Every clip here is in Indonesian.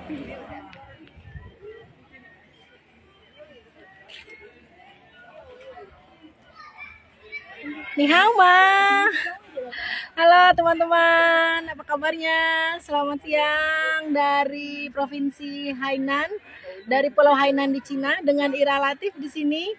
Ni hao ma. Halo teman-teman, apa kabarnya? Selamat siang dari Provinsi Hainan, dari Pulau Hainan di Cina dengan Ira Latif di sini.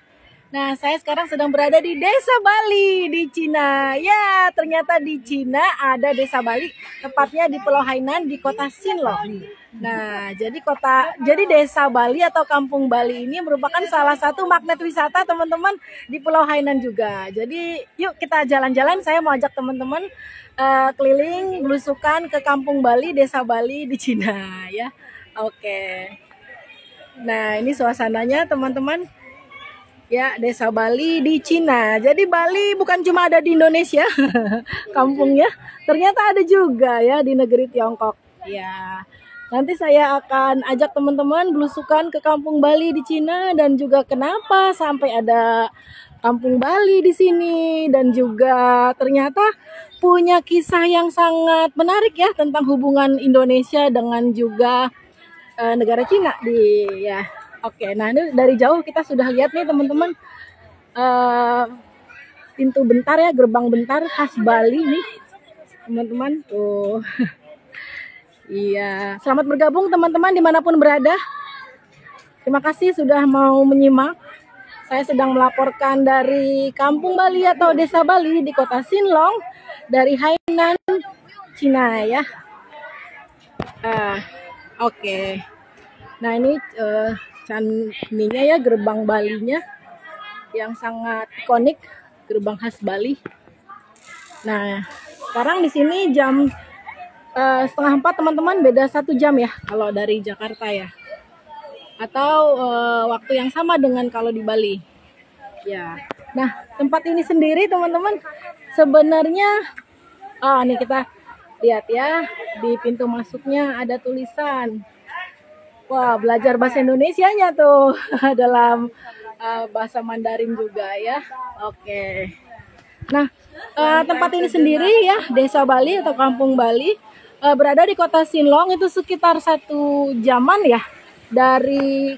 Nah, saya sekarang sedang berada di Desa Bali di Cina. Ya, ternyata di Cina ada Desa Bali, tepatnya di Pulau Hainan di Kota Sinlong. Nah, jadi Desa Bali atau Kampung Bali ini merupakan salah satu magnet wisata teman-teman di Pulau Hainan juga. Jadi, yuk kita jalan-jalan. Saya mau ajak teman-teman keliling belusukan ke Kampung Bali, Desa Bali di Cina ya. Oke. Nah, ini suasananya teman-teman. Ya, Desa Bali di Cina. Jadi Bali bukan cuma ada di Indonesia, kampungnya. Ternyata ada juga ya di negeri Tiongkok. Ya, nanti saya akan ajak teman-teman belusukan ke Kampung Bali di Cina dan juga kenapa sampai ada Kampung Bali di sini dan juga ternyata punya kisah yang sangat menarik ya tentang hubungan Indonesia dengan juga negara Cina ya. Oke, nah ini dari jauh kita sudah lihat nih teman-teman pintu bentar ya, gerbang bentar khas Bali nih teman-teman tuh. Iya, selamat bergabung teman-teman dimanapun berada. Terima kasih sudah mau menyimak. Saya sedang melaporkan dari Kampung Bali atau Desa Bali di Kota Sinlong dari Hainan, Cina ya. Oke. Nah ini ininya ya gerbang Balinya yang sangat ikonik, gerbang khas Bali. Nah sekarang di sini jam 3:30 teman-teman, beda 1 jam ya kalau dari Jakarta ya, atau waktu yang sama dengan kalau di Bali ya. Nah tempat ini sendiri teman-teman sebenarnya nih kita lihat ya, di pintu masuknya ada tulisan. Wah, belajar bahasa Indonesianya tuh dalam bahasa Mandarin juga ya. Oke. Nah, tempat ini sendiri ya, Desa Bali atau Kampung Bali, berada di Kota Sinlong, itu sekitar 1 jaman ya dari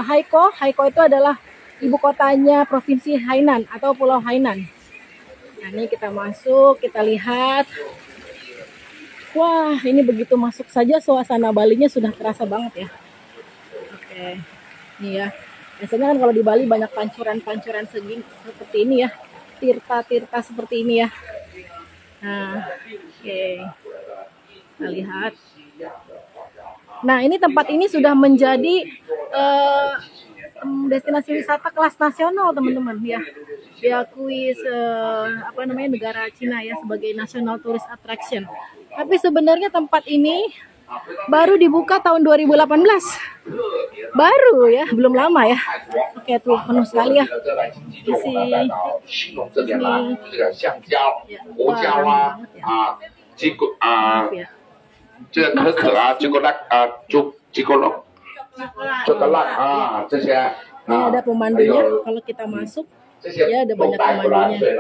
Haikou. Haikou itu adalah ibu kotanya Provinsi Hainan atau Pulau Hainan. Nah, ini kita masuk, kita lihat. Wah, ini begitu masuk saja suasana Balinya sudah terasa banget ya. Oke, ini ya. Biasanya kan kalau di Bali banyak pancuran-pancuran seperti ini ya, tirta-tirta seperti ini ya. Nah, oke, kita lihat. Nah, ini tempat ini sudah menjadi destinasi wisata kelas nasional teman-teman ya. Diakui negara Cina ya sebagai National Tourist Attraction. Tapi sebenarnya tempat ini baru dibuka tahun 2018. Baru ya, belum lama ya. Oke, tuh penuh sekali ya. Ini ada pemandunya kalau kita masuk. Ya, ada banyak pemandunya.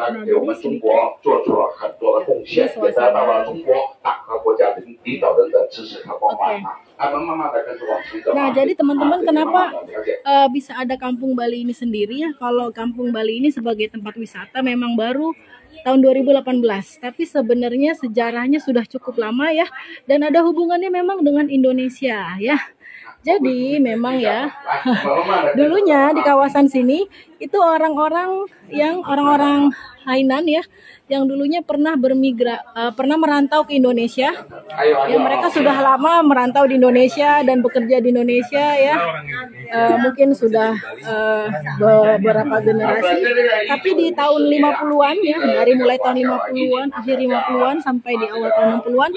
Nah, jadi teman-teman kenapa bisa ada Kampung Bali ini sendiri ya? Kalau Kampung Bali ini sebagai tempat wisata memang baru tahun 2018, tapi sebenarnya sejarahnya sudah cukup lama ya, dan ada hubungannya memang dengan Indonesia ya. Jadi memang ya, dulunya di kawasan sini itu orang-orang Hainan ya, yang dulunya pernah pernah merantau ke Indonesia. Ya, mereka sudah lama merantau di Indonesia dan bekerja di Indonesia ya. Mungkin sudah beberapa generasi. Tapi di tahun 50-an ya, dari mulai tahun 50-an, akhir 50-an sampai di awal tahun 60-an,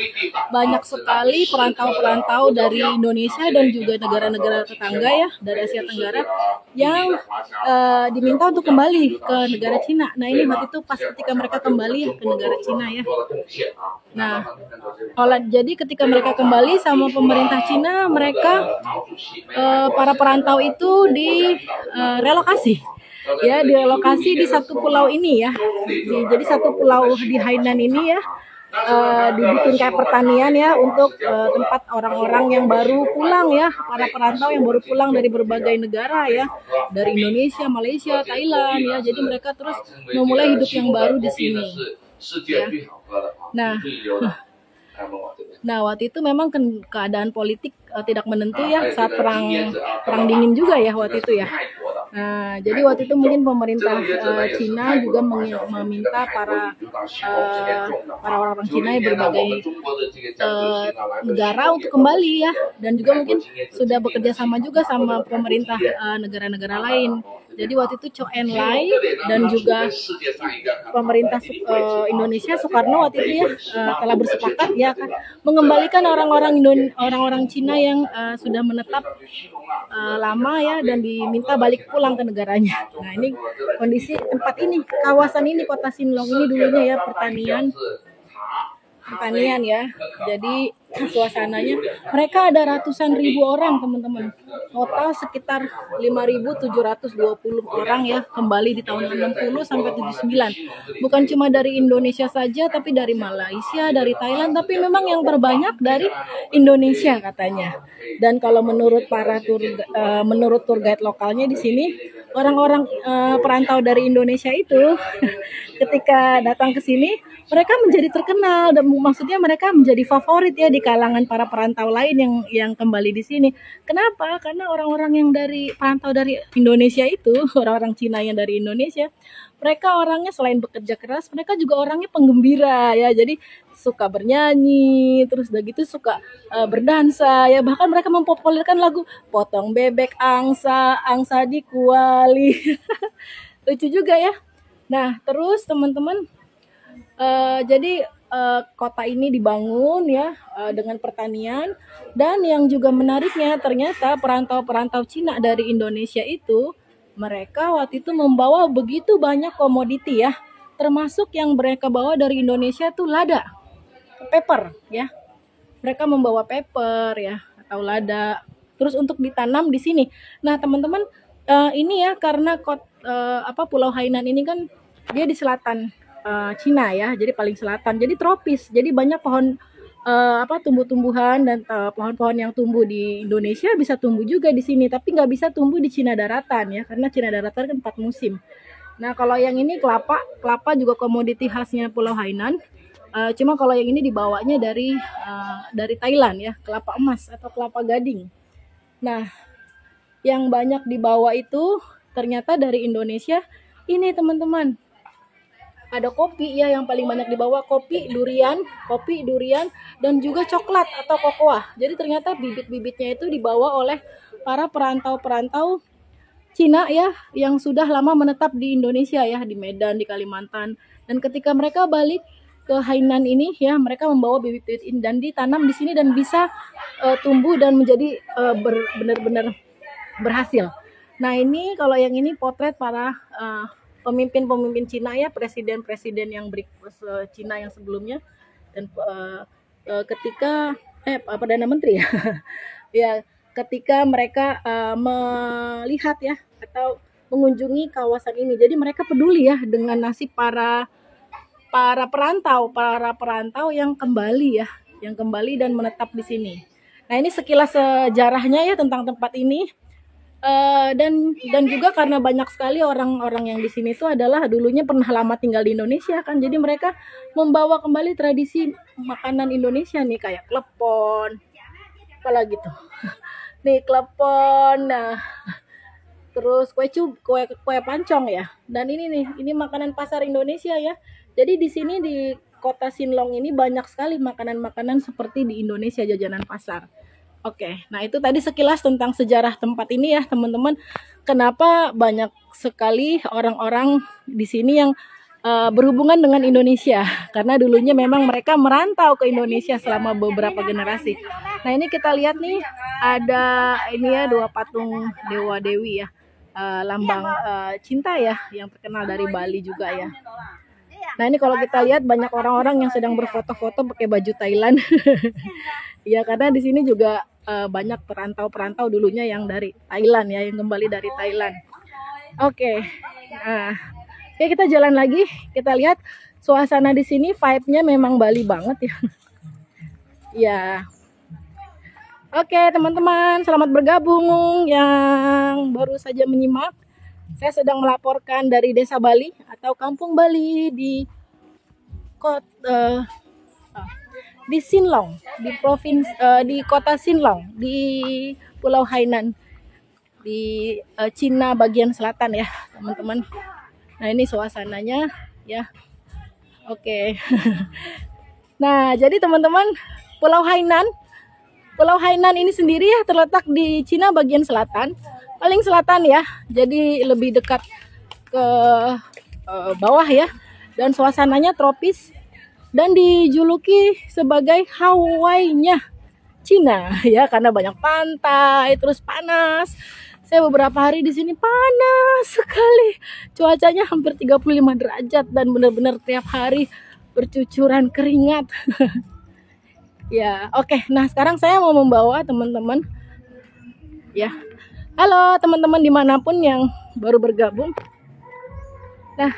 banyak sekali perantau-perantau dari Indonesia dan juga negara-negara tetangga ya, dari Asia Tenggara yang diminta untuk kembali ke negara Cina. Nah, ini waktu itu pas ketika mereka kembali ke negara Cina ya. Nah, jadi ketika mereka kembali sama pemerintah Cina, mereka para perantau itu direlokasi. Ya, direlokasi di satu pulau ini ya. Jadi satu pulau di Hainan ini ya, dibikin kayak pertanian ya untuk tempat orang-orang yang baru pulang ya, para perantau yang baru pulang dari berbagai negara ya, dari Indonesia, Malaysia, Thailand ya. Jadi mereka terus memulai hidup yang baru di sini. Ya. Nah, waktu itu memang keadaan politik tidak menentu ya, saat perang dingin juga ya waktu itu ya. Nah, jadi waktu itu mungkin pemerintah Cina juga meminta para orang-orang Cina yang berbagai negara untuk kembali ya, dan juga mungkin sudah bekerja sama juga sama pemerintah negara-negara lain. Jadi waktu itu Chou En-lai dan juga pemerintah Indonesia Soekarno waktu itu ya telah bersepakat ya kan mengembalikan orang-orang Cina yang sudah menetap lama ya dan diminta balik pulang ke negaranya. Nah, ini kondisi tempat ini, kawasan ini, kota Sinlong ini dulunya ya pertanian ya. Jadi suasananya mereka ada ratusan ribu orang teman-teman. Total sekitar 5.720 orang ya kembali di tahun 60 sampai 79. Bukan cuma dari Indonesia saja tapi dari Malaysia, dari Thailand, tapi memang yang terbanyak dari Indonesia katanya. Dan kalau menurut menurut tour guide lokalnya di sini, orang-orang perantau dari Indonesia itu ketika datang ke sini mereka menjadi terkenal dan maksudnya mereka menjadi favorit ya di kalangan para perantau lain yang kembali di sini. Kenapa? Karena orang-orang yang dari perantau dari Indonesia itu, orang-orang Cina yang dari Indonesia, mereka orangnya selain bekerja keras, mereka juga orangnya penggembira ya. Jadi suka bernyanyi, terus udah gitu suka berdansa ya. Bahkan mereka mempopulerkan lagu Potong Bebek Angsa, Angsa di Kuali. Lucu juga ya. Nah, terus teman-teman, jadi kota ini dibangun ya dengan pertanian, dan yang juga menariknya ternyata perantau-perantau Cina dari Indonesia itu mereka waktu itu membawa begitu banyak komoditi ya, termasuk yang mereka bawa dari Indonesia tuh lada, pepper ya. Mereka membawa pepper ya atau lada terus untuk ditanam di sini. Nah, teman-teman, ini ya karena Pulau Hainan ini kan dia di selatan Cina ya, jadi paling selatan, jadi tropis, jadi banyak pohon tumbuh-tumbuhan dan pohon-pohon yang tumbuh di Indonesia bisa tumbuh juga di sini, tapi nggak bisa tumbuh di Cina daratan ya, karena Cina daratan kan 4 musim. Nah, kalau yang ini kelapa juga komoditi khasnya Pulau Hainan. Cuma kalau yang ini dibawanya dari Thailand ya, kelapa emas atau kelapa gading. Nah, yang banyak dibawa itu ternyata dari Indonesia ini teman-teman. Ada kopi ya yang paling banyak dibawa, kopi durian, dan juga coklat atau kokoa. Jadi ternyata bibit-bibitnya itu dibawa oleh para perantau-perantau Cina ya yang sudah lama menetap di Indonesia ya, di Medan, di Kalimantan. Dan ketika mereka balik ke Hainan ini ya, mereka membawa bibit-bibit ini dan ditanam di sini dan bisa tumbuh dan menjadi benar-benar berhasil. Nah, ini kalau yang ini potret para pemimpin Cina ya, presiden-presiden yang Cina yang sebelumnya, dan ketika Perdana Menteri ya, ya ketika mereka melihat ya atau mengunjungi kawasan ini, jadi mereka peduli ya dengan nasib para perantau yang kembali dan menetap di sini. Nah, ini sekilas sejarahnya ya tentang tempat ini. Dan juga karena banyak sekali orang-orang yang di sini itu adalah dulunya pernah lama tinggal di Indonesia kan, jadi mereka membawa kembali tradisi makanan Indonesia nih, kayak klepon, apalagi tuh nih klepon, nah terus kue pancong ya, dan ini makanan pasar Indonesia ya. Jadi di sini di kota Sinlong ini banyak sekali makanan-makanan seperti di Indonesia, jajanan pasar. Oke, nah itu tadi sekilas tentang sejarah tempat ini ya teman-teman. Kenapa banyak sekali orang-orang di sini yang berhubungan dengan Indonesia? Karena dulunya memang mereka merantau ke Indonesia selama beberapa generasi. Nah, ini kita lihat nih ada ini ya 2 patung dewa dewi ya, lambang cinta ya, yang terkenal dari Bali juga ya. Nah, ini kalau kita lihat banyak orang-orang yang sedang berfoto-foto pakai baju Thailand. Ya, karena di sini juga banyak perantau-perantau dulunya yang dari Thailand ya, yang kembali dari Thailand. Oke. Nah, oke, kita jalan lagi. Kita lihat suasana di sini vibe-nya memang Bali banget ya. Ya. Oke, teman-teman, selamat bergabung yang baru saja menyimak. Saya sedang melaporkan dari Desa Bali atau Kampung Bali di Sinlong, di kota Sinlong, di Pulau Hainan, di Cina bagian selatan ya, teman-teman. Nah, ini suasananya ya. Oke. Nah, jadi teman-teman, Pulau Hainan ini sendiri ya terletak di Cina bagian selatan, paling selatan ya. Jadi lebih dekat ke bawah ya. Dan suasananya tropis dan dijuluki sebagai Hawaii-nya Cina ya, karena banyak pantai, terus panas. Saya beberapa hari di sini panas sekali. Cuacanya hampir 35 derajat dan benar-benar tiap hari bercucuran keringat. Ya, oke. Nah, sekarang saya mau membawa teman-teman ya. Halo teman-teman dimanapun yang baru bergabung. Nah,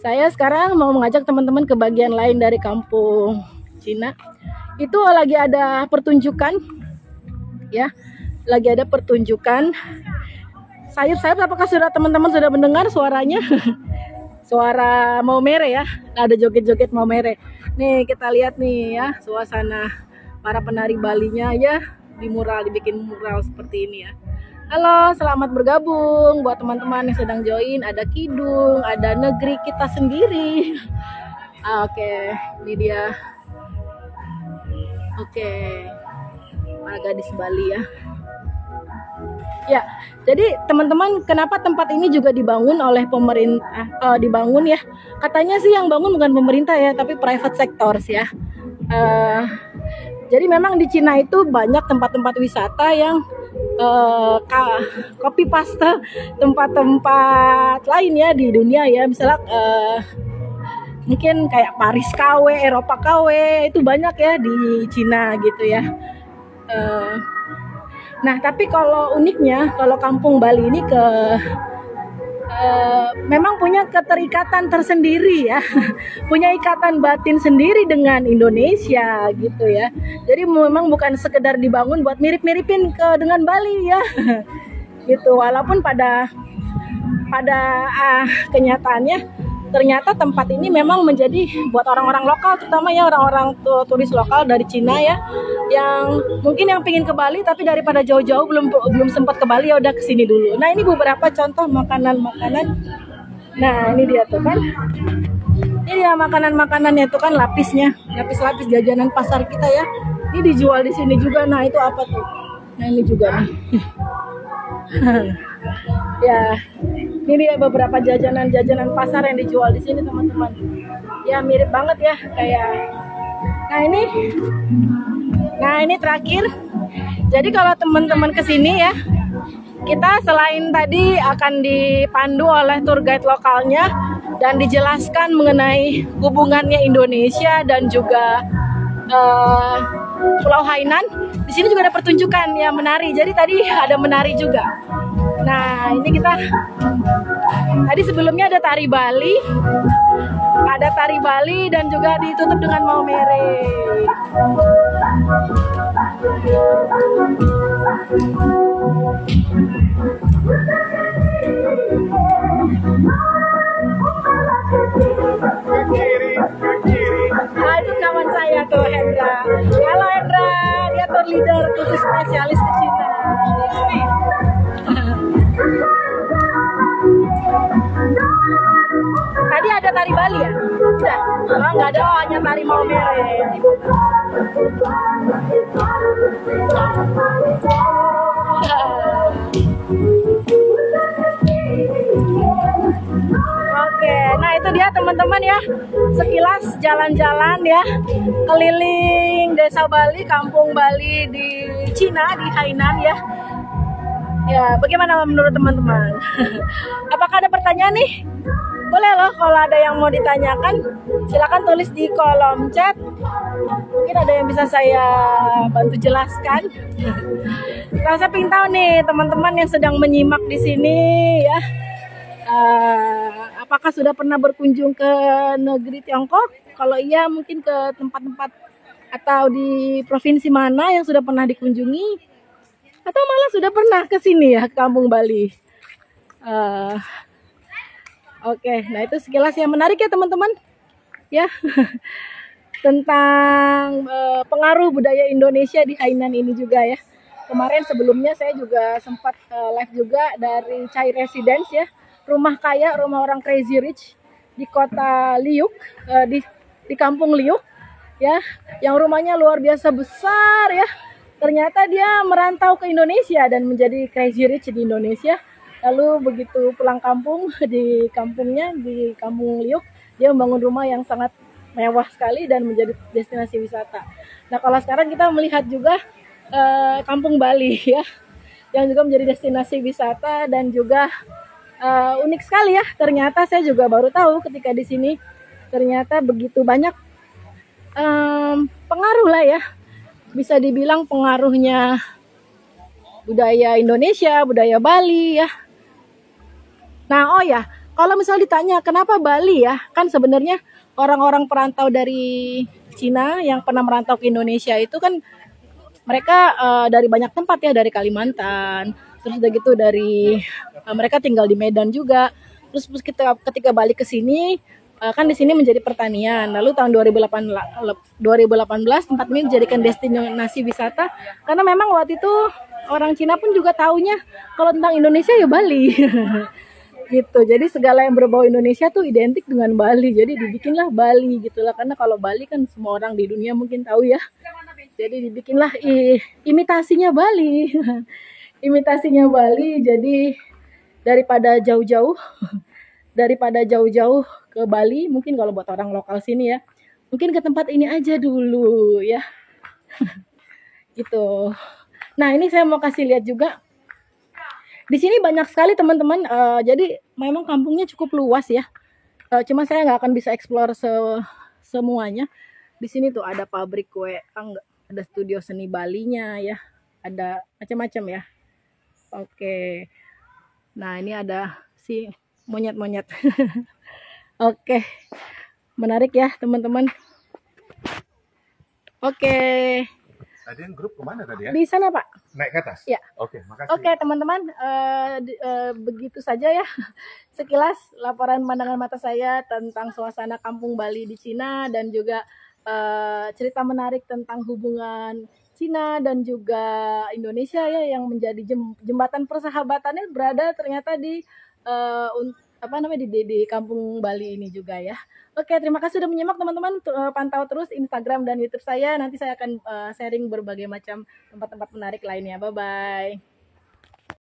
saya sekarang mau mengajak teman-teman ke bagian lain dari kampung Cina. Itu lagi ada pertunjukan ya. Lagi ada pertunjukan sayup-sayup. Apakah teman-teman sudah mendengar suaranya? Suara maumere ya. Ada joget-joget maumere. Nih kita lihat nih ya suasana para penari Balinya ya, dibikin mural seperti ini ya. Halo, selamat bergabung buat teman-teman yang sedang join. Ada kidung, ada negeri kita sendiri. Oke, ini dia. Oke, para gadis Bali ya. Ya, jadi teman-teman, kenapa tempat ini juga dibangun oleh pemerintah? Dibangun ya, katanya sih yang bangun bukan pemerintah ya, tapi private sector ya. Jadi memang di Cina itu banyak tempat-tempat wisata yang copy paste tempat-tempat lain ya di dunia ya. Misalnya mungkin kayak Paris KW, Eropa KW, itu banyak ya di Cina gitu ya. Nah, tapi kalau uniknya, kalau kampung Bali ini memang punya keterikatan tersendiri ya, punya ikatan batin sendiri dengan Indonesia gitu ya. Jadi memang bukan sekedar dibangun buat mirip-miripin dengan Bali ya, gitu. Walaupun pada kenyataannya ternyata tempat ini memang menjadi buat orang-orang lokal, terutama ya orang-orang turis lokal dari Cina ya, yang mungkin yang pengen ke Bali tapi daripada jauh-jauh belum sempat ke Bali ya udah kesini dulu. Nah, ini beberapa contoh makanan-makanan. Nah, ini dia tuh kan. Ini dia makanan-makanannya tuh kan, lapis lapis jajanan pasar kita ya. Ini dijual di sini juga. Nah, itu apa tuh? Nah, ini juga nih. Ya, ini dia beberapa jajanan pasar yang dijual di sini teman-teman. Ya mirip banget ya kayak. Nah ini terakhir. Jadi kalau teman-teman kesini ya, kita selain tadi akan dipandu oleh tour guide lokalnya dan dijelaskan mengenai hubungannya Indonesia dan juga Pulau Hainan. Di sini juga ada pertunjukan ya menari. Jadi tadi ada menari juga. Nah, ini kita tadi sebelumnya ada tari Bali. Ada tari Bali dan juga ditutup dengan maumere. Nah, itu kawan saya tuh Hendra. Halo Hendra, dia tour leader khusus spesialis ke Cina. Tadi ada tari Bali ya? Tidak. Oh, nggak ada, hanya tari maumere. Oke, nah itu dia teman-teman ya, sekilas jalan-jalan ya, keliling Desa Bali, Kampung Bali di Cina, di Hainan ya. Ya, bagaimana menurut teman-teman? Apakah ada pertanyaan nih? Boleh loh, kalau ada yang mau ditanyakan, silakan tulis di kolom chat. Mungkin ada yang bisa saya bantu jelaskan. Nah, saya ingin tahu nih teman-teman yang sedang menyimak di sini ya. Apakah sudah pernah berkunjung ke negeri Tiongkok? Kalau iya mungkin ke tempat-tempat atau di provinsi mana yang sudah pernah dikunjungi? Atau malah sudah pernah ke sini ya, ke Kampung Bali? Oke, nah itu sekilas yang menarik ya teman-teman. Ya, tentang pengaruh budaya Indonesia di Hainan ini juga ya. Kemarin sebelumnya saya juga sempat live juga dari Chai Residence ya, rumah kaya, rumah orang crazy rich di kota Liuk, di kampung Liuk ya, yang rumahnya luar biasa besar ya. Ternyata dia merantau ke Indonesia dan menjadi crazy rich di Indonesia. Lalu begitu pulang kampung di kampungnya, di kampung Liuk, dia membangun rumah yang sangat mewah sekali dan menjadi destinasi wisata. Nah kalau sekarang kita melihat juga Kampung Bali ya, yang juga menjadi destinasi wisata dan juga unik sekali ya. Ternyata saya juga baru tahu ketika di sini ternyata begitu banyak pengaruh lah ya. Bisa dibilang pengaruhnya budaya Indonesia, budaya Bali ya. Nah, oh ya, kalau misalnya ditanya kenapa Bali ya, kan sebenarnya orang-orang perantau dari Cina yang pernah merantau ke Indonesia itu kan mereka dari banyak tempat ya, dari Kalimantan, terus udah gitu dari mereka tinggal di Medan juga. Terus ketika balik ke sini kan di sini menjadi pertanian. Lalu tahun 2018 tempat ini dijadikan destinasi wisata karena memang waktu itu orang Cina pun juga taunya kalau tentang Indonesia ya Bali. Gitu. Jadi segala yang berbau Indonesia tuh identik dengan Bali. Jadi dibikinlah Bali gitulah, karena kalau Bali kan semua orang di dunia mungkin tahu ya. Jadi dibikinlah imitasinya Bali. Imitasinya Bali. Jadi daripada jauh-jauh ke Bali, mungkin kalau buat orang lokal sini ya, mungkin ke tempat ini aja dulu ya. Gitu. Nah, ini saya mau kasih lihat juga. Di sini banyak sekali teman-teman, jadi memang kampungnya cukup luas ya. Cuma saya nggak akan bisa explore semuanya. Di sini tuh ada pabrik kue, ada studio seni Balinya ya, ada macam-macam ya. Oke, nah ini ada si monyet-monyet. Oke, menarik ya teman-teman. Oke. Tadi yang grup kemana tadi ya? Di sana Pak. Naik ke atas? Ya. Oke, makasih. Oke teman-teman, begitu saja ya sekilas laporan pandangan mata saya tentang suasana Kampung Bali di Cina dan juga cerita menarik tentang hubungan Cina dan juga Indonesia ya, yang menjadi jembatan persahabatannya berada ternyata di di Kampung Bali ini juga ya. Oke, terima kasih sudah menyimak teman-teman. Pantau terus Instagram dan YouTube saya. Nanti saya akan sharing berbagai macam tempat-tempat menarik lainnya. Bye-bye.